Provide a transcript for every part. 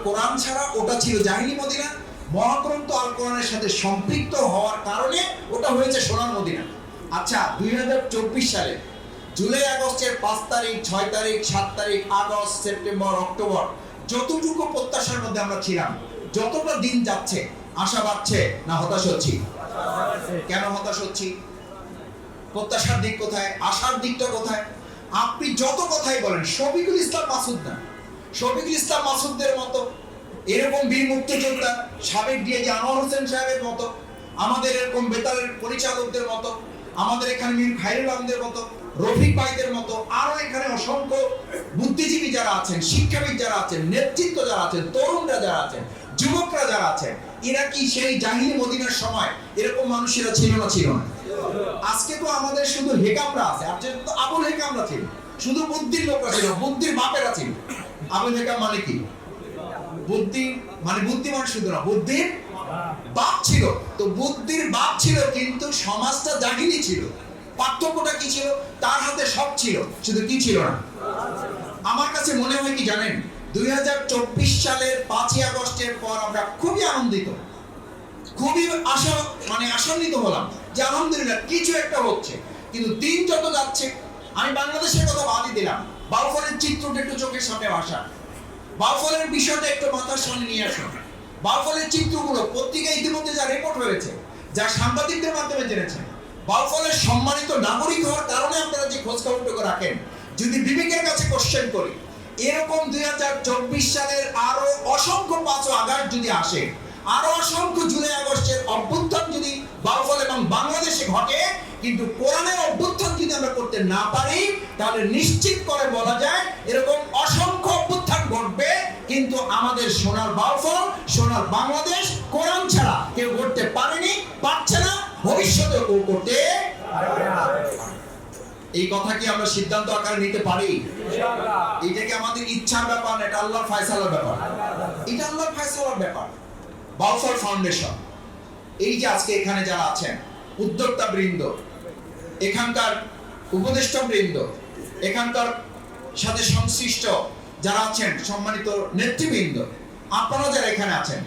কোরআন ছাড়া ওটা ছিল জাহিলি মদিনা, মহাগ্রন্থ আল কোরআনের সাথে সম্পৃক্ত হওয়ার কারণে ওটা হয়েছে সোনার মদিনা। আচ্ছা, 2024 সালে জুলাই আগস্টের 5 তারিখ, 6 তারিখ, 7 তারিখ, আগস্ট, সেপ্টেম্বর, অক্টোবর, যতটুকু প্রত্যাশার মধ্যে আমরা ছিলাম, যতটা দিন যাচ্ছে আশা বাড়ছে না হতাশ হচ্ছি? কেন হতাশ হচ্ছি? প্রত্যাশার দিক কোথায়, আশার দিকটা কোথায়? আপনি যত কথাই বলেন, শফিকুল ইসলাম মাসুদ না, শফিকুল ইসলাম মাসুদদের মতো, এরকম বীর মুক্তিযোদ্ধা সাবেক ডিআইজি আনোয়ার হোসেন সাহেবের মতো, আমাদের এরকম বেতারের পরিচালকদের মতো, আমাদের এখানে মীর খায়রুল আলমদের মতো, রফিক ভাইদের মতো, আরো এখানে অসংখ্য বুদ্ধিজীবী যারা আছেন, শিক্ষাবিদ যারা আছেন, নেতৃত্ব যারা আছেন, তরুণরা যারা আছেন, যুবকরা যারা আছেন, এরা কি সেই জাহিলি মদিনার সময় এরকম মানুষেরা ছিল না? ছিল না। আজকে তো আমাদের শুধু হেকামরা আছে, আর তো আবুল হেকামরা ছিল, শুধু বুদ্ধির লোকরা ছিল, বুদ্ধির বাপেরা ছিল। আবুল হেকাম মানে কি? বুদ্ধি মানে বুদ্ধিমান শুধু না, বুদ্ধির বাপ ছিল। তো বুদ্ধির বাপ ছিল, কিন্তু সমাজটা জাহিলি ছিল। পার্থক্যটা কি ছিল? তার হাতে সব ছিল, শুধু কি ছিল না? আমার কাছে মনে হয় কি জানেন, 2024 সালের 5ই আগস্টের পর আমরা খুবই আনন্দিত, খুবই আশান্বিত হলাম যে আলহামদুলিল্লাহ কিছু একটা হচ্ছে। কিন্তু দিন যত যাচ্ছে, আমি বাংলাদেশের কথা বাদই দিলাম, বাউফলের চিত্রটা একটু চোখের সামনে আসা, বাউফলের বিষয়টা একটু মাথার সামনে নিয়ে আসুন। বাউফলের চিত্রগুলো পত্রিকায় ইতিমধ্যে যা রেকর্ড হয়েছে, যা সাংবাদিকদের মাধ্যমে জেনেছেন, বাউফলের সম্মানিত নাগরিক হওয়ার কারণে আপনারা যে খোঁজ খবরটুকু রাখেন, যদি বিবেকের কাছে কোশ্চেন করি, এরকম 2024 সালের আরো অসংখ্য 5 আগস্ট যদি আসে, আরো অসংখ্য জুলাই আগস্টের অভ্যুত্থান যদি বাউফল এবং বাংলাদেশে ঘটে, কিন্তু কোরআনের অভ্যুত্থান যদি আমরা করতে না পারি, তাহলে নিশ্চিত করে বলা যায় এরকম অসংখ্য অভ্যুত্থান ঘটবে, কিন্তু আমাদের সোনার বাউফল, সোনার বাংলাদেশ কোরআন ছাড়া কেউ করতে পারেনি, পারছে না, ভবিষ্যতেও কেউ করতে পারবে না। এই কথা কি আমরা সিদ্ধান্ত আকারে নিতে পারি? এটা কি আমাদের ইচ্ছার ব্যাপার না, এটা আল্লাহর ফয়সালার ব্যাপার? এটা আল্লাহর ফয়সালার ব্যাপার। বাউফল ফাউন্ডেশন, এই যে আজকে এখানে যারা আছেন, উদ্যোক্তা বৃন্দ, এখানকার উপদেষ্টা বৃন্দ, এখানকার সাথে সংশ্লিষ্ট যারা আছেন, সম্মানিত নেতৃবৃন্দ, আপনারা যারা এখানে আছেন,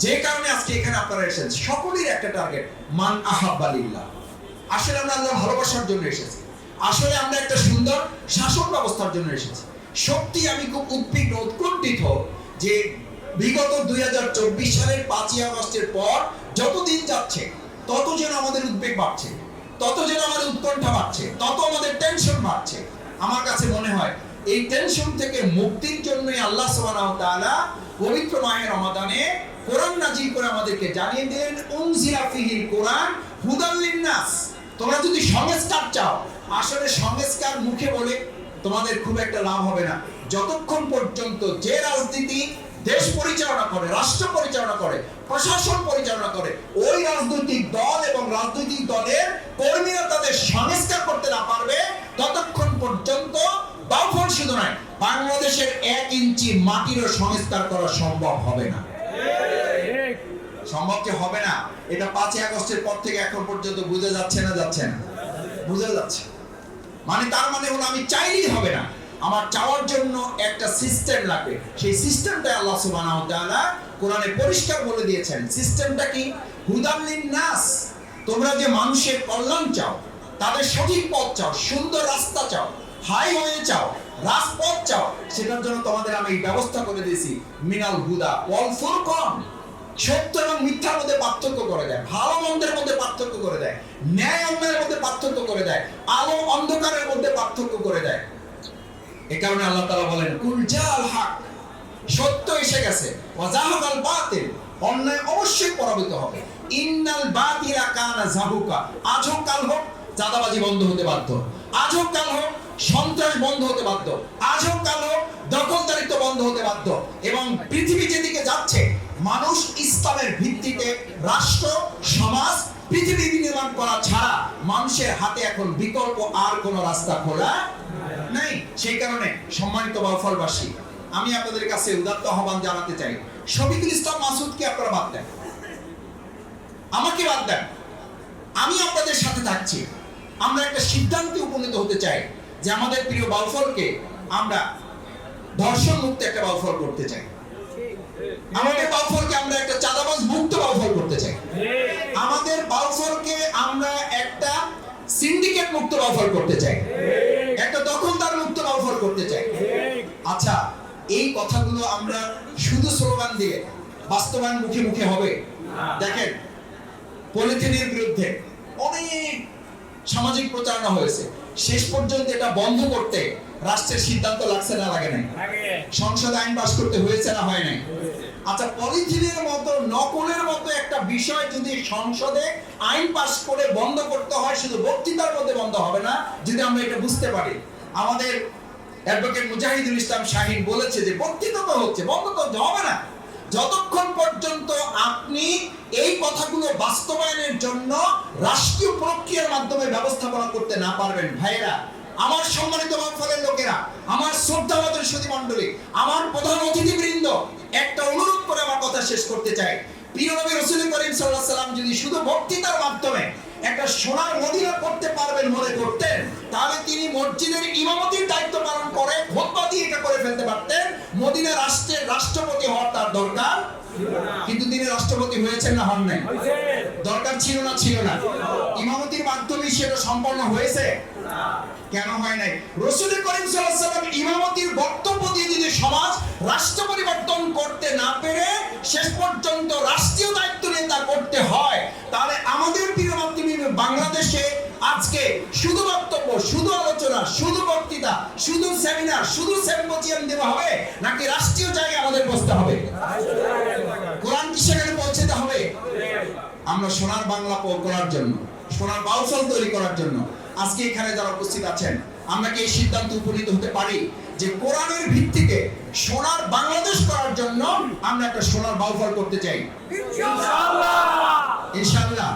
যে কারণে আজকে এখানে আপনারা এসেছেন, সকলের একটা টার্গেট, মান আহাব্বা লিল্লাহ। আসলে আমরা আল্লাহর ভালোবাসার জন্য এসেছি, আসলে আমরা একটা সুন্দর শাসন ব্যবস্থার জন্য এসেছি। সত্যি আমি খুব উদ্বিগ্ন, উৎকণ্ঠিত যে বিগত 2024 সালের 5ই আগস্টের পর যত দিন যাচ্ছে, তত যেন আমাদের উদ্বেগ বাড়ছে, তত যেন আমাদের উৎকণ্ঠা বাড়ছে, তত আমাদের টেনশন বাড়ছে। আমার কাছে মনে হয় এই টেনশন থেকে মুক্তির জন্যই আল্লাহ সুবহানাহু ওয়া তাআলা পবিত্র মাহে রমাদানে কোরআন নাজিল করে আমাদেরকে জানিয়ে দিলেন, উনজিলা ফিহিল কোরআন হুদাল লিন্নাস। তোমরা যদি সংস্কার চাও, আসলে সংস্কার মুখে বলে তোমাদের খুব একটা লাভ হবে না, যতক্ষণ পর্যন্ত যে রাজনীতি দেশ পরিচালনা করে, রাষ্ট্র পরিচালনা করে, প্রশাসন পরিচালনা করে, ওই রাজনৈতিক দল এবং রাজনৈতিক দলের কর্মীরা তাদের সংস্কার করতে না পারবে, ততক্ষণ পর্যন্ত বাউফল শুধু নয়, বাংলাদেশের 1 ইঞ্চি মাটিরও সংস্কার করা সম্ভব হবে না। সম্ভব কি হবে না? এটা 5ই আগস্টের পর থেকে এখন পর্যন্ত বুঝে যাচ্ছে না? যাচ্ছে না? বুঝে যাচ্ছে। মানে তার মানে হলো আমি চাইলেই হবে না, আমার চাওয়ার জন্য একটা সিস্টেম লাগবে। সেই সিস্টেমটা আল্লাহ সুবহানাহু ওয়া তাআলা কোরআনে পরিষ্কার বলে দিয়েছেন। সিস্টেমটা কি? হুদাল লিন্নাস। তোমরা যে মানুষের কল্যাণ চাও, তাদের সঠিক পথ চাও, সুন্দর রাস্তা চাও, হাইওয়ে চাও, রাজপথ চাও, সেটার জন্য তোমাদের আমি ব্যবস্থা করে দিয়েছি মিনাল হুদা ওয়াল ফুরকান। সত্য এবং মিথ্যার মধ্যে পার্থক্য করে দেয়, ভালো মন্দের মধ্যে পার্থক্য করে দেয়, ন্যায় অন্যায়ের মধ্যে পার্থক্য করে দেয়, আলো অন্ধকারের মধ্যে পার্থক্য করে দেয়। এই কারণে আল্লাহ তাআলা বলেন, কুল জাল হক, সত্য এসে গেছে, ওয়া যাহাকাল বাতিল, অন্যায় অবশ্যই পরাজিত হবে। ইন্নাল বাতিলা কানা যাহুকা, আজ হোক কাল হোক চাঁদাবাজি বন্ধ হতে বাধ্য, আজ হোক কাল হোক সন্ত্রাস বন্ধ হতে বাধ্য, আজ হোক কাল হোক দখলদারিত্ব বন্ধ হতে বাধ্য। এবং পৃথিবী যেদিকে যাচ্ছে, মানুষ ইসলামের ভিত্তিতে রাষ্ট্র, সমাজ, পৃথিবী নির্মাণ করা ছাড়া মানুষের হাতে এখন বিকল্প আর কোনো রাস্তা খোলা নাই। সেই কারণে সম্মানিত বাউফলবাসী, আমি আপনাদের কাছে উদাত্ত আহ্বান জানাতে চাই, শফিকুল ইসলাম মাসুদকে আপনারা বাদ দেন, আমাকে বাদ দেন, আমি আপনাদের সাথে থাকছি। আমরা একটা সিদ্ধান্তে উপনীত হতে চাই যে আমাদের প্রিয় বাউফলকে আমরা ধর্ষণ মুক্ত একটা বাউফল করতে চাই। আমাদের বাউফলকে আমরা একটা চাঁদাবাজ মুক্ত বাউফল করতে চাই। আমাদের বাউফলকে আমরা একটা সিন্ডিকেট মুক্ত বাউফল করতে চাই, একটা দখলদার মুক্ত বাউফল করতে চাই। আচ্ছা, এই কথাগুলো আমরা শুধু স্লোগান দিয়ে বাস্তবায়ন মুখে মুখে হবে? দেখেন, পলিথিনের বিরুদ্ধে অনেক সামাজিক প্রচারণা হয়েছে, শেষ পর্যন্ত এটা বন্ধ করতে রাষ্ট্রের সিদ্ধান্ত লাগছে না লাগে নাই? সংসদ আইন পাস করতে হয়েছে না হয় নাই? আচ্ছা, পলিথিনের মতো নকলের মতো একটা বিষয় যদি সংসদে আইন পাস করে বন্ধ করতে হয়, শুধু বক্তৃতার মধ্যে বন্ধ হবে না যদি আমরা এটা বুঝতে পারি। আমাদের অ্যাডভোকেট মুজাহিদুল ইসলাম শাহীন বলেছে যে বক্তৃতা তো হচ্ছে, বন্ধ তো হবে না যতক্ষণ পর্যন্ত আপনি এই কথাগুলো বাস্তবায়নের জন্য রাষ্ট্রীয় প্রক্রিয়ার মাধ্যমে ব্যবস্থাপনা করতে না পারবেন। ভাইরা, আমার সম্মানিত বাউফলের লোকেরা, আমার শ্রদ্ধাবাদের সুধী মণ্ডলী, আমার প্রধান অতিথিবৃন্দ, একটা অনুরোধ করে আমার কথা শেষ করতে চাই। প্রিয় নবী রাসূল করিম সাল্লাল্লাহু আলাইহি সাল্লাম যদি শুধু বক্তৃতার মাধ্যমে একটা সোনার মদিনা করতে পারবেন মনে করতেন, তাহলে তিনি মসজিদের ইমামতির দায়িত্ব পালন করে খুতবা দিয়ে এটা করে ফেলতে পারতেন। মদিনা রাষ্ট্রের রাষ্ট্রপতি হওয়ার তার দরকার, কিন্তু তিনি রাষ্ট্রপতি হয়েছেন না হন নাই? দরকার ছিল না? ছিল না? ইমামতির মাধ্যমে সেটা সম্পন্ন হয়েছে? কেন হয় নাই? রাসূল করিম সাল্লাল্লাহু আলাইহি সাল্লাম ইমামতির বক্তব্য দিয়ে যদি সমাজ রাষ্ট্র পরিবর্তন করতে না পেরে শেষ পর্যন্ত রাষ্ট্রীয় দায়িত্ব নিয়ে তা করতে হয়, তাহলে আমাদের প্রিয় মাতৃভূমি বাংলাদেশে আজকে শুধু বক্তব্য, শুধু আলোচনা, শুধু বক্তৃতা, শুধু সেমিনার, শুধু সিম্পোজিয়াম দেওয়া হবে, নাকি রাষ্ট্রীয় জায়গায় আমাদের বসতে হবে? কোরআন কি সেখানে পৌঁছাতে হবে? আমরা সোনার বাংলা করার জন্য, সোনার বাউফল তৈরি করার জন্য আজকে এখানে যারা উপস্থিত আছেন, আমরা কি এই সিদ্ধান্তে উপনীত হতে পারি যে কোরআনের ভিত্তিতে সোনার বাংলাদেশ করার জন্য আমরা একটা সোনার বাউফল করতে চাই? ইনশাআল্লাহ, ইনশাআল্লাহ।